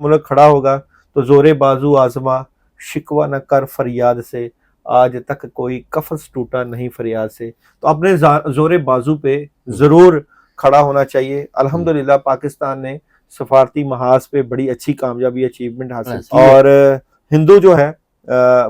मुल्क खड़ा होगा तो जोरे बाजू आजमा, शिकवा न कर फरियाद से, आज तक कोई कफस टूटा नहीं फरियाद से। तो अपने जोरे बाजू पे जरूर खड़ा होना चाहिए। अल्हम्दुलिल्लाह पाकिस्तान ने सफारती महाज पे बड़ी अच्छी कामयाबी अचीवमेंट हासिल की। और हिंदू जो है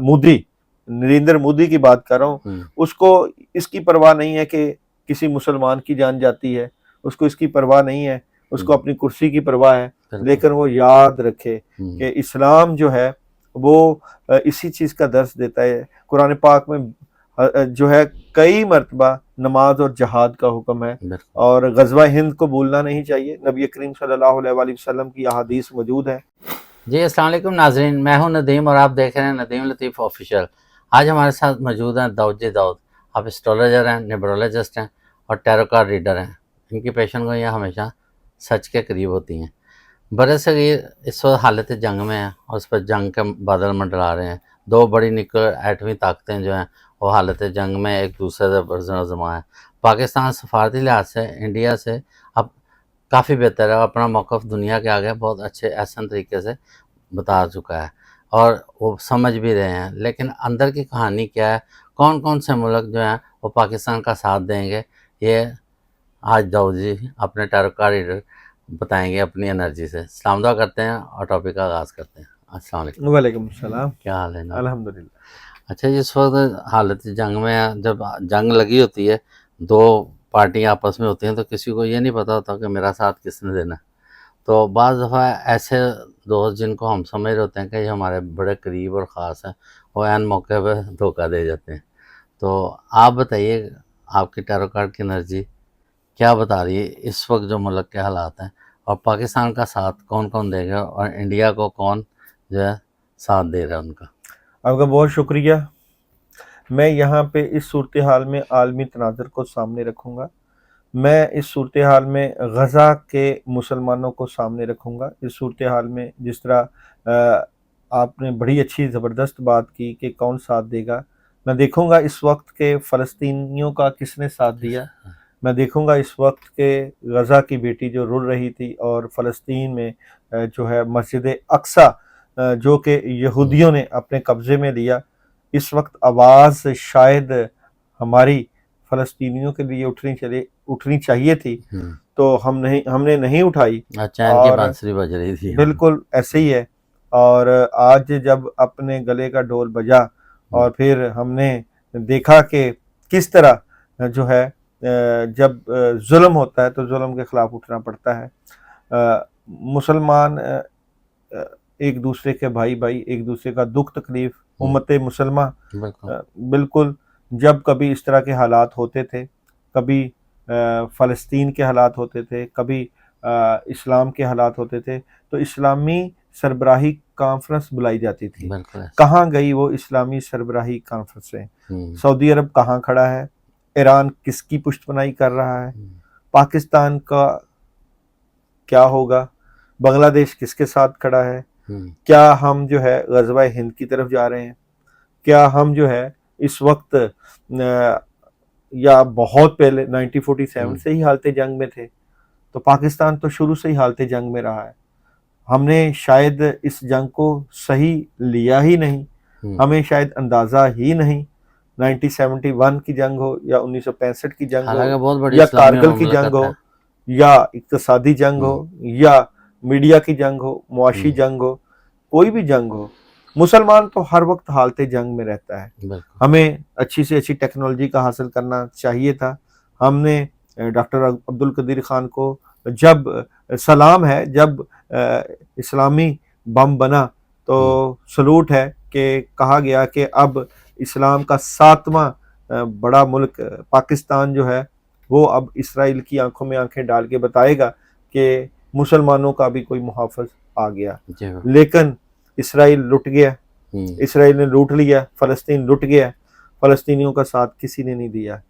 मोदी, नरेंद्र मोदी की बात कर रहा हूँ, उसको इसकी परवाह नहीं है कि किसी मुसलमान की जान जाती है, उसको इसकी परवाह नहीं है, उसको अपनी कुर्सी की परवाह है। लेकिन वो याद रखे कि इस्लाम जो है वो इसी चीज का दर्स देता है। कुरान पाक में जो है कई मरतबा नमाज और जहाद का हुक्म है, और गजवा हिंद को भूलना नहीं चाहिए। नबी करीम सल्लल्लाहु अलैहि वसल्लम की अहादीस मौजूद है। जी अस्सलाम वालेकुम नाजरीन, मैं हूं नदीम और आप देख रहे हैं नदीम लतीफ़ ऑफिशियल। आज हमारे साथ मौजूद हैं दाऊद जी दाऊद। आप एस्ट्रोलॉजर हैं, न्यूमरोलॉजिस्ट हैं और टैरो कार्ड रीडर हैं। इनकी पेशन गोइयाँ हमेशा सच के करीब होती हैं। बरसगीर इस वक्त हालत जंग में है और उस पर जंग के बादल मंडरा रहे हैं। दो बड़ी निकल एटमी ताकतें जो हैं वो हालत जंग में एक दूसरे से बरज़मा है। पाकिस्तान सफारती लिहाज से इंडिया से अब काफ़ी बेहतर है, अपना मौक़िफ़ दुनिया के आगे बहुत अच्छे एहसन तरीके से बता चुका है और वो समझ भी रहे हैं। लेकिन अंदर की कहानी क्या है, कौन कौन से मुल्क जो हैं वो पाकिस्तान का साथ देंगे, ये आज दाऊद जी अपने टैरो कार्ड रीडर बताएंगे अपनी एनर्जी से। सलाम दुआ करते हैं और टॉपिक का आगाज़ करते हैं। अस्सलाम वालेकुम। वालेकुम सलाम। क्या हाल है ना? अल्हम्दुलिल्लाह। अच्छा, जिस वक्त हालत जंग में है, जब जंग लगी होती है, दो पार्टियां आपस में होती हैं, तो किसी को ये नहीं पता होता कि मेरा साथ किसने देना। तो बाज़ दफ़ा ऐसे दोस्त जिनको हम समझ रहे होते हैं कि ये हमारे बड़े करीब और ख़ास हैं, वो ऐन मौके पे धोखा दे जाते हैं। तो आप बताइए, आपकी टैरो कार्ड की एनर्जी क्या बता रही है इस वक्त जो मुल्क के हालात हैं, और पाकिस्तान का साथ कौन कौन देगा और इंडिया को कौन जो है साथ दे रहा है उनका? आपका बहुत शुक्रिया। मैं यहाँ पे इस सूरत हाल में आलमी तनाज़ुर को सामने रखूँगा। मैं इस सूरत हाल में गज़ा के मुसलमानों को सामने रखूँगा। इस सूरत हाल में जिस तरह आपने बड़ी अच्छी ज़बरदस्त बात की कि कौन साथ देगा, मैं देखूँगा इस वक्त के फ़लस्तीनियों का किसने साथ दिया। मैं देखूँगा इस वक्त के गज़ा की बेटी जो रुल रही थी, और फ़लस्तीन में जो है मस्जिद अक्सा जो कि यहूदियों ने अपने कब्ज़े में लिया। इस वक्त आवाज़ शायद हमारी फ़लस्तीनियों के लिए उठनी चाहिए थी, तो हमने नहीं उठाई। चैन की बांसुरी बज रही थी। बिल्कुल ऐसे ही है। और आज जब अपने गले का ढोल बजा और फिर हमने देखा कि किस तरह जो है जब जुल्म होता है तो जुल्म के खिलाफ उठना पड़ता है। मुसलमान एक दूसरे के भाई भाई, एक दूसरे का दुख तकलीफ, उम्मत मुसलमा बिल्कुल जब कभी इस तरह के हालात होते थे, कभी फ़लस्तीन के हालात होते थे, कभी इस्लाम के हालात होते थे, तो इस्लामी सरबराही कॉन्फ्रेंस बुलाई जाती थी। कहाँ गई वो इस्लामी सरबराही कॉन्फ्रेंसें? सऊदी अरब कहाँ खड़ा है? ईरान किसकी पुष्टपनाही कर रहा है? पाकिस्तान का क्या होगा? बांग्लादेश किसके साथ खड़ा है? क्या हम जो है गज़वा हिंद की तरफ जा रहे हैं? क्या हम जो है इस वक्त या बहुत पहले 1947 से ही हालत जंग में थे? तो पाकिस्तान तो शुरू से ही हालत जंग में रहा है। हमने शायद इस जंग को सही लिया ही नहीं, हमें शायद अंदाज़ा ही नहीं। 1971 की जंग हो या 1965 की जंग हो या कारगिल की जंग हो या इक्तिसादी जंग हो या मीडिया की जंग हो, मुआशी जंग हो, कोई भी जंग हो, मुसलमान तो हर वक्त हालत जंग में रहता है। हमें अच्छी से अच्छी टेक्नोलॉजी का हासिल करना चाहिए था। हमने डॉक्टर अब्दुल कदीर खान को जब सलाम है, जब इस्लामी बम बना तो सलूट है कि कहा गया कि अब इस्लाम का 7वां बड़ा मुल्क पाकिस्तान जो है वो अब इसराइल की आंखों में आंखें डाल के बताएगा कि मुसलमानों का भी कोई मुहाफ़िज़ आ गया। लेकिन इसराइल लुट गया, इसराइल ने लूट लिया, फ़लस्तीन लुट गया, फ़लस्तीनियों का साथ किसी ने नहीं दिया।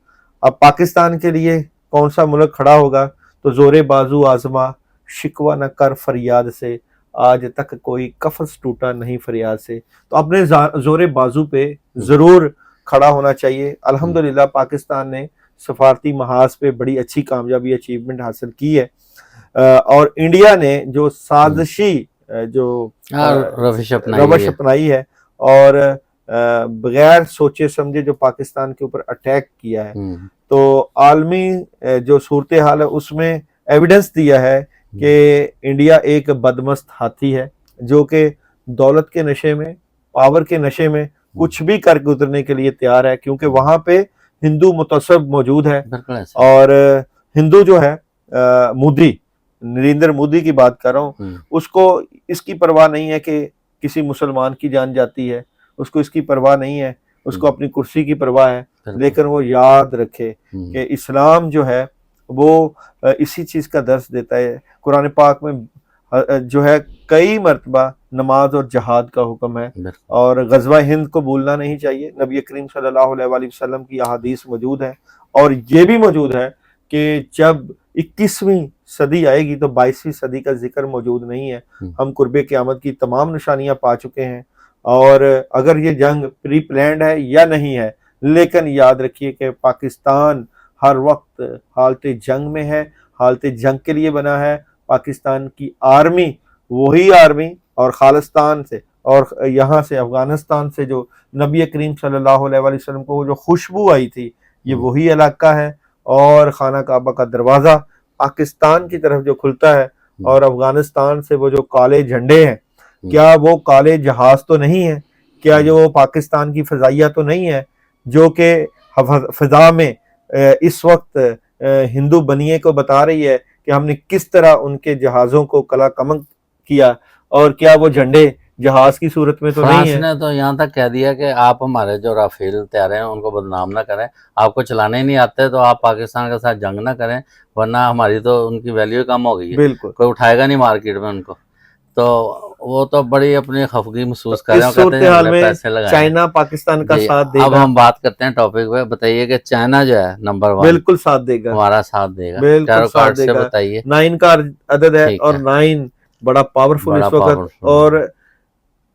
अब पाकिस्तान के लिए कौन सा मुल्क खड़ा होगा तो जोरे बाजू आजमा, शिकवा न कर फरियाद से, आज तक कोई कफस टूटा नहीं फरियाद से। तो अपने जोरे बाजू पे ज़रूर खड़ा होना चाहिए। अल्हम्दुलिल्लाह पाकिस्तान ने सफारती महाज पे बड़ी अच्छी कामयाबी अचीवमेंट हासिल की है, और इंडिया ने जो साजिशी जो रविश अपनाई रवश है। अपनाई है और बगैर सोचे समझे जो पाकिस्तान के ऊपर अटैक किया है, तो आलमी जो सूरत हाल है उसमें एविडेंस दिया है कि इंडिया एक बदमस्त हाथी है जो कि दौलत के नशे में, पावर के नशे में कुछ भी करके उतरने के लिए तैयार है, क्योंकि वहां पे हिंदू मुतसब मौजूद है। और हिंदू जो है मोदी, नरेंद्र मोदी की बात कर रहा हूँ, उसको इसकी परवाह नहीं है कि किसी मुसलमान की जान जाती है, उसको इसकी परवाह नहीं है, उसको अपनी कुर्सी की परवाह है। लेकिन वो याद रखे कि इस्लाम जो है वो इसी चीज का दर्स देता है। कुरान पाक में जो है कई मर्तबा नमाज और जहाद का हुक्म है, और गजवा हिंद को भूलना नहीं चाहिए। नबी करीम सल्लल्लाहु अलैहि वसल्लम की अहादीस मौजूद है, और ये भी मौजूद है कि जब 21वीं सदी आएगी तो 22वीं सदी का जिक्र मौजूद नहीं है। हम कुर्बे क़यामत की तमाम निशानियां पा चुके हैं, और अगर ये जंग प्री प्लान्ड है या नहीं है, लेकिन याद रखिए कि पाकिस्तान हर वक्त हालत जंग में है, हालत जंग के लिए बना है। पाकिस्तान की आर्मी वही आर्मी, और खालिस्तान से और यहाँ से अफगानिस्तान से जो नबी करीम सल्लल्लाहु अलैहि वसल्लम को जो खुशबू आई थी, ये वही इलाका है। और खाना काबा का दरवाज़ा पाकिस्तान की तरफ जो खुलता है, और अफगानिस्तान से वो जो काले झंडे हैं, क्या वो काले जहाज तो नहीं है? क्या जो पाकिस्तान की फ़ज़ाइया तो नहीं है जो कि फ़ज़ा में इस वक्त हिंदू बनिए को बता रही है कि हमने किस तरह उनके जहाज़ों को कला कमक किया, और क्या वो झंडे जहाज की सूरत में तो नहीं है? ने तो यहाँ तक कह दिया कि आप हमारे जो राफेल तैयारे हैं उनको बदनाम ना करें, आपको चलाने ही नहीं आते तो आप पाकिस्तान के साथ जंग ना करें, वरना हमारी तो उनकी वैल्यू कम हो गई है। बिल्कुल, कोई उठाएगा नहीं मार्केट में उनको। तो वो तो बड़ी अपनी खफगी महसूस कर रहे हैं, इस सूरत हाल में पैसे लगाए। चाइना पाकिस्तान का साथ देगा। अब हम बात करते हैं टॉपिक पे। बताइए कि चाइना जो है नंबर 1 बिल्कुल साथ देगा, हमारा साथ देगा, बिल्कुल साथ देगा। बताइए। 9 का अदद है, और 9 बड़ा पावरफुल इस वक्त। और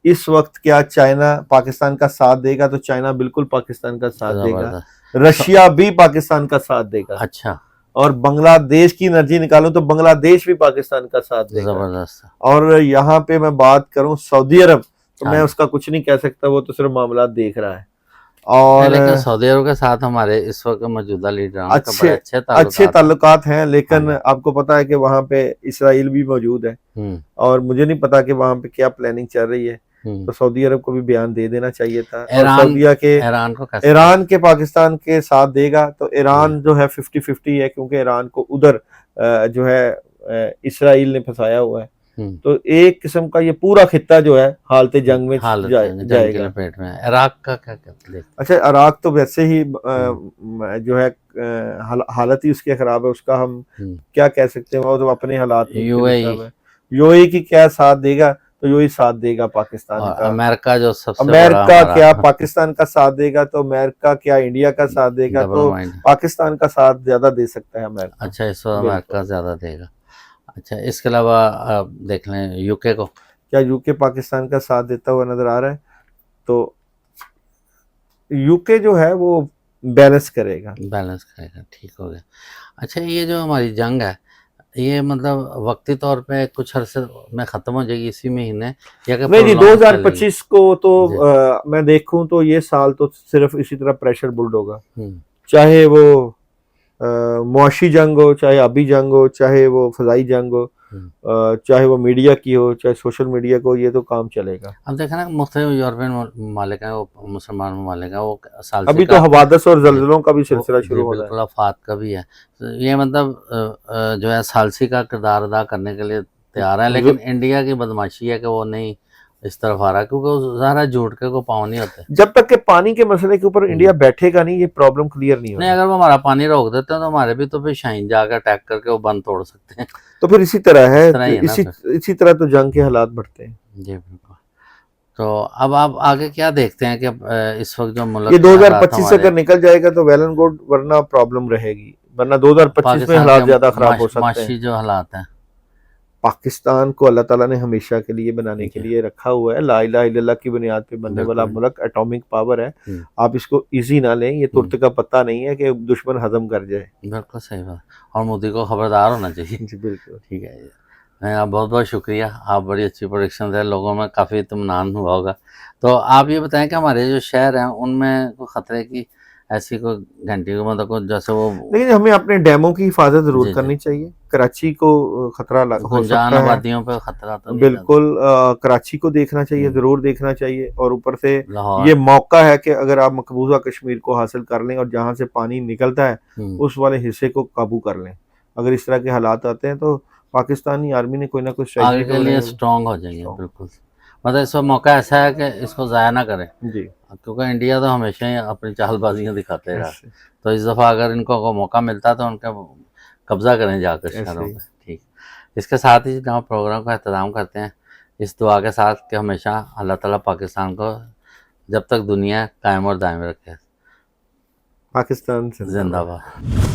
इस वक्त क्या चाइना पाकिस्तान का साथ देगा? तो चाइना बिल्कुल पाकिस्तान का साथ देगा, रशिया भी पाकिस्तान का साथ देगा। अच्छा, और बांग्लादेश की एनर्जी निकालो तो बांग्लादेश भी पाकिस्तान का साथ देगा। जबरदस्त। और यहाँ पे मैं बात करूं सऊदी अरब, तो मैं उसका कुछ नहीं कह सकता, वो तो सिर्फ मामला देख रहा है। और लेकिन सऊदी अरब के साथ हमारे इस वक्त मौजूदा लीडर अच्छे ताल्लुकात हैं, लेकिन आपको पता है कि वहाँ पे इसराइल भी मौजूद है, और मुझे नहीं पता कि वहाँ पे क्या प्लानिंग चल रही है। तो सऊदी अरब को भी बयान दे देना चाहिए था। और सऊदीया के ईरान के पाकिस्तान के साथ देगा, तो ईरान जो है 50-50 है, क्योंकि ईरान को उधर जो है इसराइल ने फंसाया हुआ है। तो एक किस्म का ये पूरा खित्ता जो है हालत जंग में जाएगा। पेट में इराक का क्या कहते हैं? अच्छा, इराक तो वैसे ही जो है हालत ही उसकी खराब है, उसका हम क्या कह सकते हैं, वो तो अपने हालात में। यूएई की क्या साथ देगा? तो यूएई साथ देगा पाकिस्तान का। अमेरिका जो सबसे अमेरिका क्या पाकिस्तान का साथ देगा? तो अमेरिका क्या इंडिया का साथ देगा? तो पाकिस्तान का साथ ज्यादा दे सकता है अमेरिका। अच्छा, इस वक्त अमेरिका ज्यादा देगा। अच्छा, इसके अलावा आप देख लें यूके को, क्या यूके पाकिस्तान का साथ देता हुआ नजर आ रहा है? तो यूके जो है वो बैलेंस करेगा। ठीक हो गया। अच्छा, ये जो हमारी जंग है, ये मतलब वक्ती तौर पे कुछ अरसे में खत्म हो जाएगी इसी महीने, या नहीं 2025 को तो मैं देखूं तो ये साल तो सिर्फ इसी तरह प्रेशर बुल्ड होगा, चाहे वो मुआशी जंग हो, चाहे आबी जंग हो, चाहे वो फजाई जंग हो, चाहे वो मीडिया की हो, चाहे सोशल मीडिया को, ये तो काम चलेगा। अब देखा ना, मुख्तलिफ यूरोपियन ममालिक हैं, वो मुसलमान ममालिक हैं, वो साल अभी तो हवादस और जल्जलों का भी सिलसिला शुरू हो रहा है, आफात का भी है। ये मतलब जो है सालसी का किरदार अदा करने के लिए तैयार है, लेकिन इंडिया की बदमाशी है कि वो नहीं इस तरफ आ रहा, क्योंकि ज़्यादा झूठ के को पाँव नहीं होते। जब तक के पानी के मसले के ऊपर इंडिया बैठेगा नहीं, ये प्रॉब्लम क्लियर नहीं होगी। नहीं, अगर वो हमारा पानी रोक देते हैं तो हमारे भी तो फिर शाइन जाकर अटैक करके वो बंद तोड़ सकते हैं। तो फिर इसी तरह है, इसी तरह तो जंग के हालात बढ़ते हैं। जी बिल्कुल। तो अब आप आगे क्या देखते हैं कि इस वक्त जो मुल्क ये 2025 से अगर निकल जाएगा तो वेल एंड गुड, वरना प्रॉब्लम रहेगी, वरना 2025 में हालात ज्यादा खराब हो सकते हैं। जो हालात हैं, पाकिस्तान को अल्लाह ताला ने हमेशा के लिए बनाने के लिए रखा हुआ है। ला इलाहा इल्लल्लाह की बुनियाद पे बनने वाला मुल्क, एटॉमिक पावर है। आप इसको इजी ना लें, ये तुर्त का पत्ता नहीं है कि दुश्मन हजम कर जाए। बिल्कुल सही बात। और मोदी को खबरदार होना चाहिए। जी बिल्कुल, ठीक है। आप बहुत बहुत शुक्रिया, आप बड़ी अच्छी प्रोडक्शन है, लोगों में काफ़ी इत्मीनान हुआ होगा। तो आप ये बताएं कि हमारे जो शहर हैं उनमें कोई ख़तरे की ऐसी कोई घंटी को मतलब कोई जैसे वो लेकिन हमें अपने डैमों की हिफाजत ज़रूर जी जी करनी चाहिए। कराची को खतरा हो गुंजान सकता है, आबादियों पे ख़तरा तो नहीं ज़्यादा। बिल्कुल कराची को देखना चाहिए, ज़रूर देखना चाहिए। और ऊपर से लाहौर। ये मौका है कि अगर आप मकबूजा कश्मीर को हासिल कर लें और जहाँ से पानी निकलता है उस वाले हिस्से को काबू कर लें। अगर इस तरह के हालात आते हैं तो पाकिस्तानी आर्मी ने कोई ना कोई आगे स्ट्रेटजी के तो लिए बनाई स्ट्रांग हो जाएंगे होगी। बिल्कुल। मतलब इस वक्त मौका ऐसा है कि इसको ज़ाया ना करें, जी, क्योंकि इंडिया तो हमेशा ही अपनी चालबाजियाँ दिखाते रहा। ऐसे तो इस दफ़ा अगर इनको को मौका मिलता तो उनका कब्ज़ा करें जाकर ऐसे शहरों ही। पे। ठीक। इसके साथ ही जनाब प्रोग्राम का एहतराम करते हैं इस दुआ के साथ कि हमेशा अल्लाह ताला पाकिस्तान को जब तक दुनिया कायम और दायम रखे। पाकिस्तान जिंदाबाद। जिंदाबाद।